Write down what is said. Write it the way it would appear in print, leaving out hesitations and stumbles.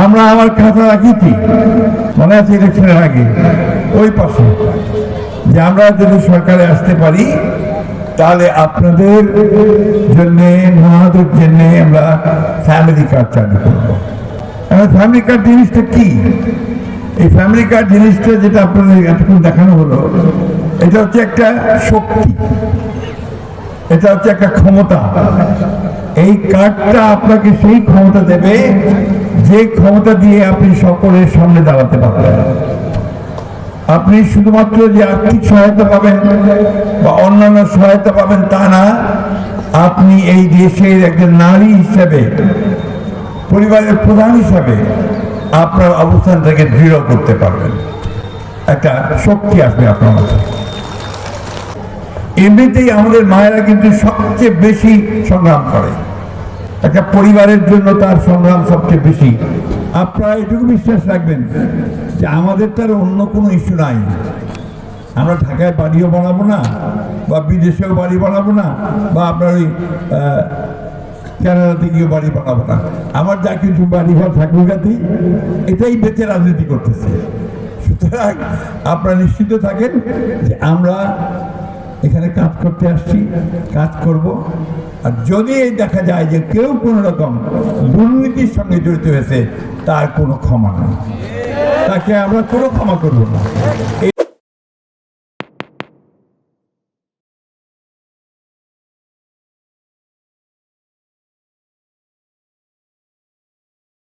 আমরা আমার খাতা রাখিছি মনে আছে ইলেকশনের আগে ওই পাশে যে আমরা যদি সরকারে আসতে পারি তাহলে আপনাদের জন্য মহাদের জন্য আমরা ফ্যামিলি কার্ড চালু করবো। ফ্যামিলি কার্ড জিনিসটা কি? এই ফ্যামিলি কার্ড জিনিসটা যেটা আপনাদের এতক্ষণ দেখানো হলো, এটা হচ্ছে একটা শক্তি, এটা হচ্ছে একটা ক্ষমতা। এই কার্ডটা আপনাকে সেই ক্ষমতা দেবে যে ক্ষমতা দিয়ে আপনি সকলের সামনে দাঁড়াতে পারবেন। আপনি শুধুমাত্র যে আর্থিক সহায়তা পাবেন বা অন্যান্য সহায়তা পাবেন তা না, আপনি এই দেশের একজন নারী হিসেবে, পরিবারের প্রধান হিসাবে আপনার অবস্থানটাকে দৃঢ় করতে পারবেন। একটা শক্তি আসবে আপনার মাঝে। এমনিতেই আমাদের মায়েরা কিন্তু সবচেয়ে বেশি সংগ্রাম করে, একটা পরিবারের জন্য তার সংগ্রাম সবচেয়ে বেশি। আপনারা এটুকু বিশ্বাস রাখবেন যে আমাদের তার অন্য কোনো ইস্যু নাই। আমরা ঢাকায় বাড়িও বানাবো না, বা বিদেশেও বাড়ি বানাবো না, বা আপনার ওই কানাডাতে গিয়ে বাড়ি বানাবো না। আমার যা কিছু বাড়ি ঘর ঠাকুরগাতি এটাই বেঁচে রাজনীতি করতেছে। সুতরাং আপনারা নিশ্চিত থাকেন যে আমরা এখানে কাজ করতে আসছি, কাজ করব। আর যদি দেখা যায় যে কেউ কোনো রকম দুর্নীতির সঙ্গে জড়িত হয়েছে, তার কোনো ক্ষমা নেই, তাকে আমরা কোনো ক্ষমা করব না।